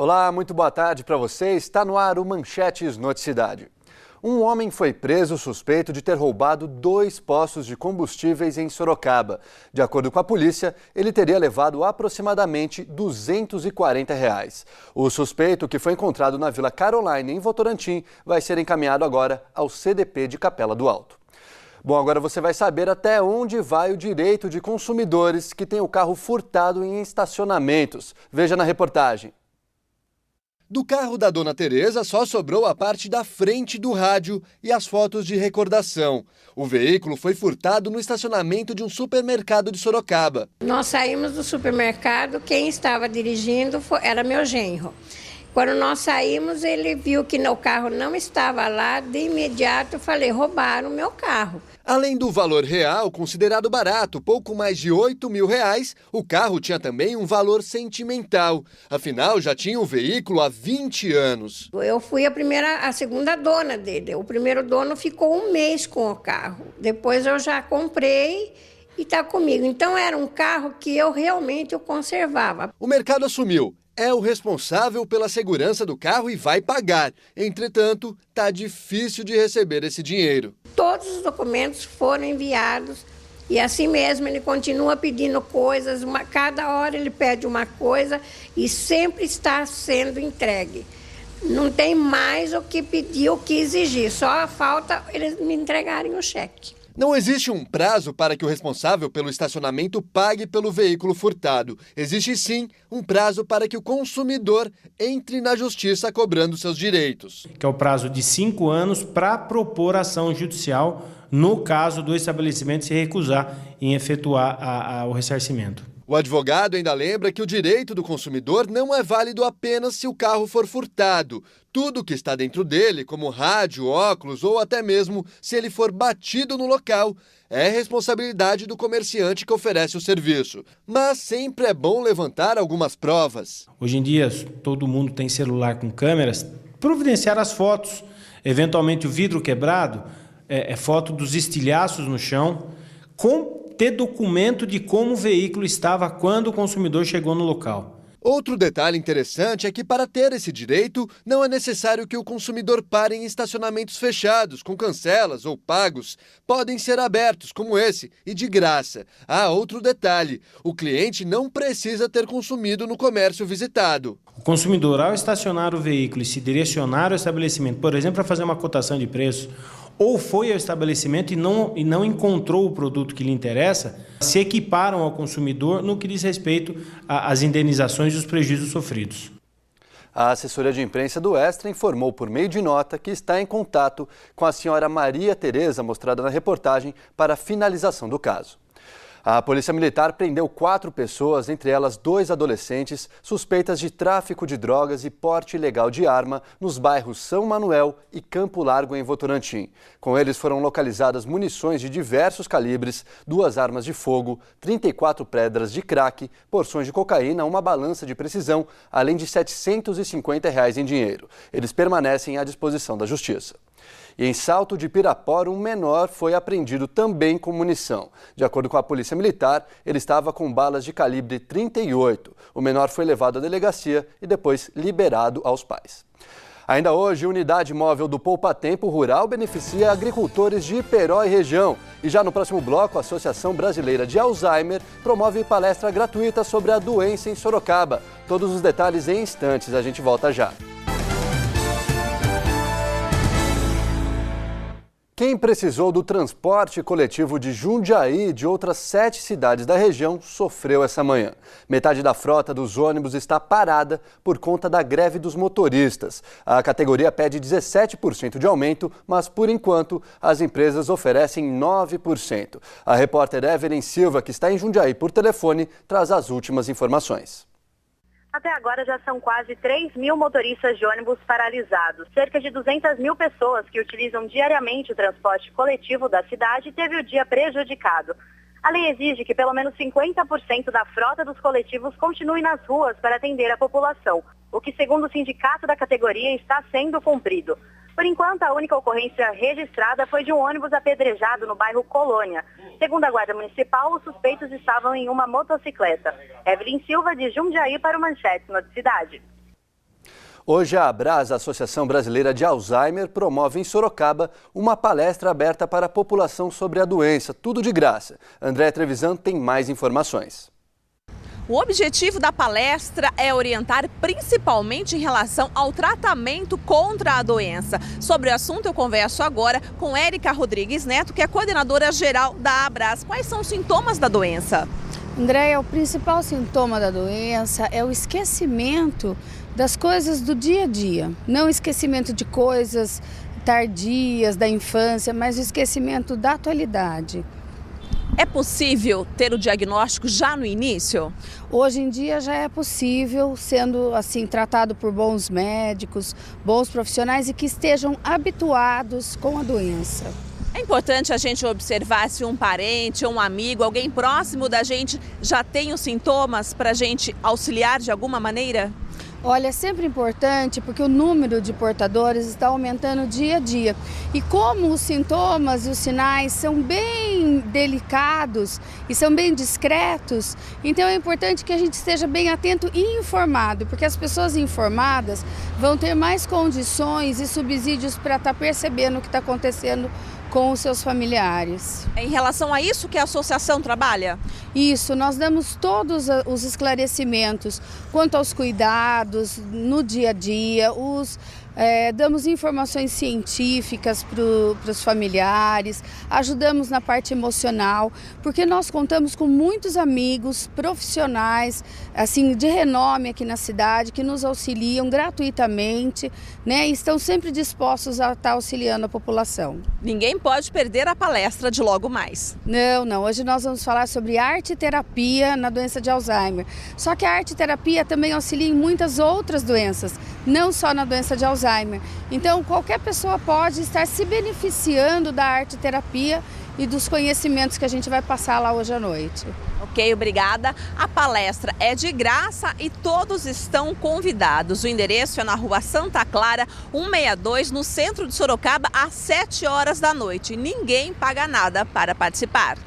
Olá, muito boa tarde para você. Está no ar o Manchetes Noticidade. Um homem foi preso suspeito de ter roubado 2 postos de combustíveis em Sorocaba. De acordo com a polícia, ele teria levado aproximadamente R$ 240. O suspeito, que foi encontrado na Vila Caroline, em Votorantim, vai ser encaminhado agora ao CDP de Capela do Alto. Bom, agora você vai saber até onde vai o direito de consumidores que têm o carro furtado em estacionamentos. Veja na reportagem. Do carro da dona Tereza só sobrou a parte da frente do rádio e as fotos de recordação. O veículo foi furtado no estacionamento de um supermercado de Sorocaba. Nós saímos do supermercado, quem estava dirigindo era meu genro. Quando nós saímos, ele viu que o carro não estava lá, de imediato eu falei, roubaram o meu carro. Além do valor real, considerado barato, pouco mais de R$ 8.000, o carro tinha também um valor sentimental. Afinal, já tinha o veículo há 20 anos. Eu fui a segunda dona dele. O primeiro dono ficou 1 mês com o carro. Depois eu já comprei e está comigo. Então era um carro que eu realmente conservava. O mercado assumiu. É o responsável pela segurança do carro e vai pagar. Entretanto, está difícil de receber esse dinheiro. Todos os documentos foram enviados e assim mesmo ele continua pedindo coisas. Cada hora ele pede uma coisa e sempre está sendo entregue. Não tem mais o que pedir, o que exigir. Só falta eles me entregarem o cheque. Não existe um prazo para que o responsável pelo estacionamento pague pelo veículo furtado. Existe sim um prazo para que o consumidor entre na justiça cobrando seus direitos. Que é o prazo de 5 anos para propor ação judicial no caso do estabelecimento se recusar em efetuar o ressarcimento. O advogado ainda lembra que o direito do consumidor não é válido apenas se o carro for furtado. Tudo que está dentro dele, como rádio, óculos ou até mesmo se ele for batido no local, é responsabilidade do comerciante que oferece o serviço. Mas sempre é bom levantar algumas provas. Hoje em dia, todo mundo tem celular com câmeras. Providenciar as fotos, eventualmente o vidro quebrado, foto dos estilhaços no chão, ter documento de como o veículo estava quando o consumidor chegou no local. Outro detalhe interessante é que para ter esse direito, não é necessário que o consumidor pare em estacionamentos fechados, com cancelas ou pagos. Podem ser abertos, como esse, e de graça. Ah, outro detalhe, o cliente não precisa ter consumido no comércio visitado. O consumidor, ao estacionar o veículo e se direcionar ao estabelecimento, por exemplo, para fazer uma cotação de preço, ou foi ao estabelecimento e não encontrou o produto que lhe interessa, se equiparam ao consumidor no que diz respeito às indenizações e os prejuízos sofridos. A assessoria de imprensa do Extra informou por meio de nota que está em contato com a senhora Maria Tereza, mostrada na reportagem, para a finalização do caso. A Polícia Militar prendeu 4 pessoas, entre elas 2 adolescentes, suspeitas de tráfico de drogas e porte ilegal de arma nos bairros São Manuel e Campo Largo, em Votorantim. Com eles foram localizadas munições de diversos calibres, 2 armas de fogo, 34 pedras de crack, porções de cocaína, uma balança de precisão, além de R$ 750 em dinheiro. Eles permanecem à disposição da Justiça. E em Salto de Pirapora, um menor foi apreendido também com munição. De acordo com a Polícia Militar, ele estava com balas de calibre 38. O menor foi levado à delegacia e depois liberado aos pais. Ainda hoje, a unidade móvel do Poupa Tempo Rural beneficia agricultores de Iperó e região. E já no próximo bloco, a Associação Brasileira de Alzheimer promove palestra gratuita sobre a doença em Sorocaba. Todos os detalhes em instantes, a gente volta já. Quem precisou do transporte coletivo de Jundiaí e de outras 7 cidades da região sofreu essa manhã. Metade da frota dos ônibus está parada por conta da greve dos motoristas. A categoria pede 17% de aumento, mas por enquanto as empresas oferecem 9%. A repórter Evelyn Silva, que está em Jundiaí por telefone, traz as últimas informações. Até agora já são quase 3.000 motoristas de ônibus paralisados. Cerca de 200.000 pessoas que utilizam diariamente o transporte coletivo da cidade teve o dia prejudicado. A lei exige que pelo menos 50% da frota dos coletivos continue nas ruas para atender a população, o que, segundo o sindicato da categoria, está sendo cumprido. Por enquanto, a única ocorrência registrada foi de um ônibus apedrejado no bairro Colônia. Segundo a Guarda Municipal, os suspeitos estavam em uma motocicleta. Evelyn Silva, de Jundiaí, para o Manchetes Noticidade. Hoje a Abras, a Associação Brasileira de Alzheimer, promove em Sorocaba uma palestra aberta para a população sobre a doença, tudo de graça. Andréa Trevisan tem mais informações. O objetivo da palestra é orientar principalmente em relação ao tratamento contra a doença. Sobre o assunto eu converso agora com Érica Rodrigues Neto, que é coordenadora geral da Abras. Quais são os sintomas da doença? Andréa, o principal sintoma da doença é o esquecimento das coisas do dia a dia. Não o esquecimento de coisas tardias da infância, mas o esquecimento da atualidade. É possível ter o diagnóstico já no início? Hoje em dia já é possível, sendo assim tratado por bons médicos, bons profissionais e que estejam habituados com a doença. É importante a gente observar se um parente ou um amigo, alguém próximo da gente já tem os sintomas para a gente auxiliar de alguma maneira? Olha, é sempre importante porque o número de portadores está aumentando dia a dia. E como os sintomas e os sinais são bem delicados e são bem discretos, então é importante que a gente esteja bem atento e informado, porque as pessoas informadas vão ter mais condições e subsídios para estar percebendo o que está acontecendo com os seus familiares. Em relação a isso que a associação trabalha? Isso, nós damos todos os esclarecimentos quanto aos cuidados no dia a dia, damos informações científicas para os familiares, ajudamos na parte emocional, porque nós contamos com muitos amigos profissionais, assim, de renome aqui na cidade, que nos auxiliam gratuitamente, né, e estão sempre dispostos a estar auxiliando a população. Ninguém pode perder a palestra de logo mais. Não. Hoje nós vamos falar sobre arte-terapia na doença de Alzheimer. Só que a arte-terapia também auxilia em muitas outras doenças, não só na doença de Alzheimer. Então, qualquer pessoa pode estar se beneficiando da arte-terapia e dos conhecimentos que a gente vai passar lá hoje à noite. Ok, obrigada. A palestra é de graça e todos estão convidados. O endereço é na Rua Santa Clara, 162, no centro de Sorocaba, às 7 horas da noite. Ninguém paga nada para participar.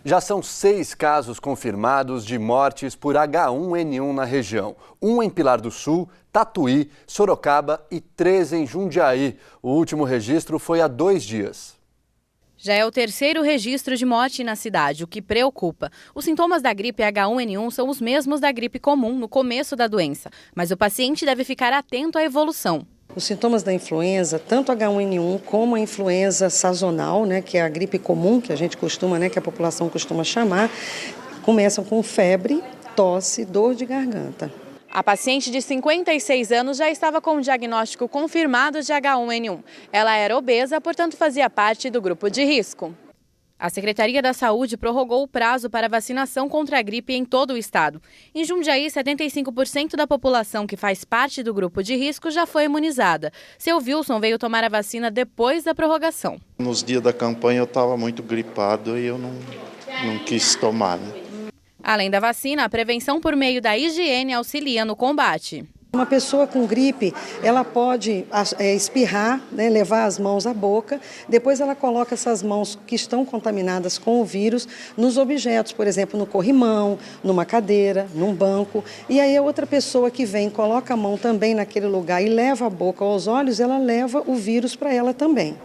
Já são 6 casos confirmados de mortes por H1N1 na região. 1 em Pilar do Sul, Tatuí, Sorocaba e 3 em Jundiaí. O último registro foi há 2 dias. Já é o 3º registro de morte na cidade, o que preocupa. Os sintomas da gripe H1N1 são os mesmos da gripe comum no começo da doença, mas o paciente deve ficar atento à evolução. Os sintomas da influenza, tanto H1N1 como a influenza sazonal, né, que é a gripe comum, que a gente costuma, que a população costuma chamar, começam com febre, tosse, dor de garganta. A paciente de 56 anos já estava com o diagnóstico confirmado de H1N1. Ela era obesa, portanto fazia parte do grupo de risco. A Secretaria da Saúde prorrogou o prazo para vacinação contra a gripe em todo o estado. Em Jundiaí, 75% da população que faz parte do grupo de risco já foi imunizada. Seu Wilson veio tomar a vacina depois da prorrogação. Nos dias da campanha eu estava muito gripado e eu não quis tomar, né? Além da vacina, a prevenção por meio da higiene auxilia no combate. Uma pessoa com gripe, ela pode espirrar, né, levar as mãos à boca, depois ela coloca essas mãos que estão contaminadas com o vírus nos objetos, por exemplo, no corrimão, numa cadeira, num banco, e aí a outra pessoa que vem, coloca a mão também naquele lugar e leva a boca aos olhos, ela leva o vírus para ela também.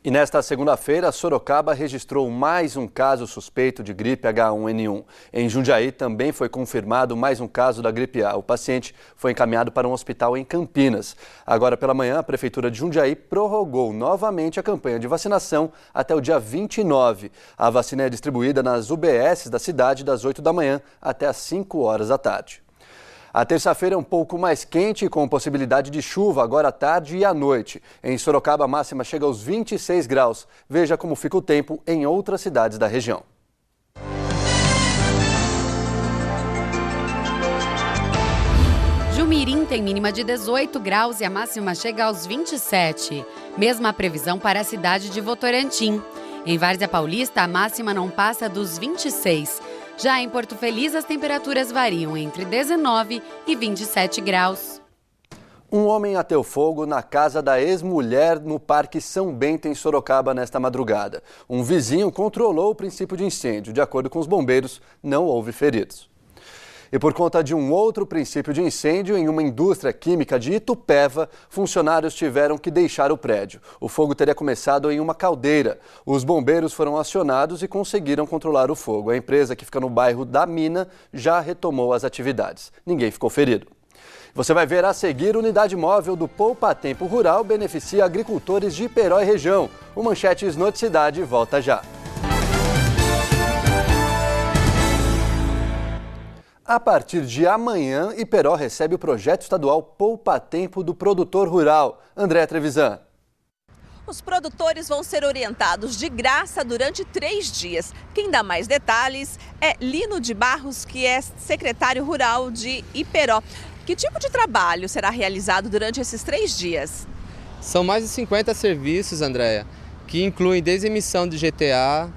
E nesta segunda-feira, Sorocaba registrou mais um caso suspeito de gripe H1N1. Em Jundiaí também foi confirmado mais um caso da gripe A. O paciente foi encaminhado para um hospital em Campinas. Agora pela manhã, a Prefeitura de Jundiaí prorrogou novamente a campanha de vacinação até o dia 29. A vacina é distribuída nas UBSs da cidade das 8 da manhã até às 5 horas da tarde. A terça-feira é um pouco mais quente, com possibilidade de chuva agora à tarde e à noite. Em Sorocaba, a máxima chega aos 26 graus. Veja como fica o tempo em outras cidades da região. Jumirim tem mínima de 18 graus e a máxima chega aos 27. Mesma previsão para a cidade de Votorantim. Em Várzea Paulista, a máxima não passa dos 26. Já em Porto Feliz, as temperaturas variam entre 19 e 27 graus. Um homem ateu fogo na casa da ex-mulher no Parque São Bento, em Sorocaba, nesta madrugada. Um vizinho controlou o princípio de incêndio. De acordo com os bombeiros, não houve feridos. E por conta de um outro princípio de incêndio em uma indústria química de Itupeva, funcionários tiveram que deixar o prédio. O fogo teria começado em uma caldeira. Os bombeiros foram acionados e conseguiram controlar o fogo. A empresa, que fica no bairro da Mina, já retomou as atividades. Ninguém ficou ferido. Você vai ver a seguir: unidade móvel do Poupa Tempo Rural beneficia agricultores de Iperó e região. O Manchetes Noticidade volta já. A partir de amanhã, Iperó recebe o projeto estadual Poupa Tempo do produtor rural. André Trevisan. Os produtores vão ser orientados de graça durante 3 dias. Quem dá mais detalhes é Lino de Barros, que é secretário rural de Iperó. Que tipo de trabalho será realizado durante esses 3 dias? São mais de 50 serviços, Andréia, que incluem desde emissão de GTA,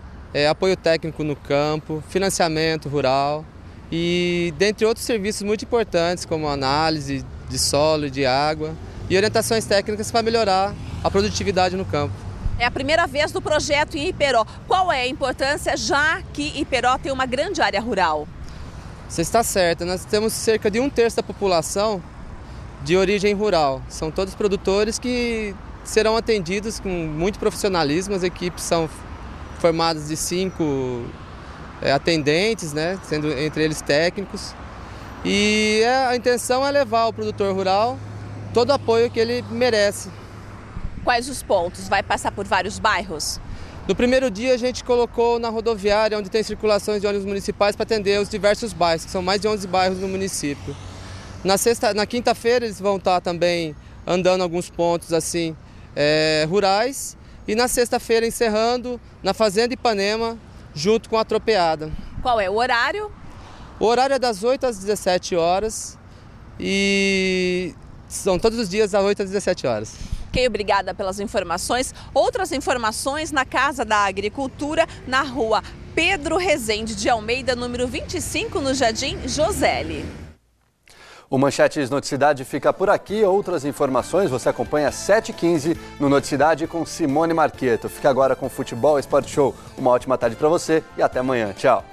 apoio técnico no campo, financiamento rural e dentre outros serviços muito importantes, como análise de solo e de água e orientações técnicas para melhorar a produtividade no campo. É a primeira vez do projeto em Iperó. Qual é a importância, já que Iperó tem uma grande área rural? Você está certa, nós temos cerca de 1/3 da população de origem rural. São todos produtores que serão atendidos com muito profissionalismo. As equipes são formadas de 5 atendentes, né, sendo entre eles técnicos. E a intenção é levar ao produtor rural todo o apoio que ele merece. Quais os pontos? Vai passar por vários bairros? No primeiro dia a gente colocou na rodoviária, onde tem circulações de ônibus municipais, para atender os diversos bairros, que são mais de 11 bairros no município. Na quinta-feira eles vão estar também andando alguns pontos assim rurais, e na sexta-feira encerrando na Fazenda Ipanema, junto com a Tropeada. Qual é o horário? O horário é das 8 às 17 horas e são todos os dias das 8 às 17 horas. Ok, obrigada pelas informações. Outras informações na Casa da Agricultura, na rua Pedro Rezende de Almeida, número 25, no Jardim Joselli. O Manchetes Noticidade fica por aqui. Outras informações você acompanha às 7h15 no Noticidade com Simone Marqueto. Fica agora com o Futebol Esporte Show. Uma ótima tarde para você e até amanhã. Tchau.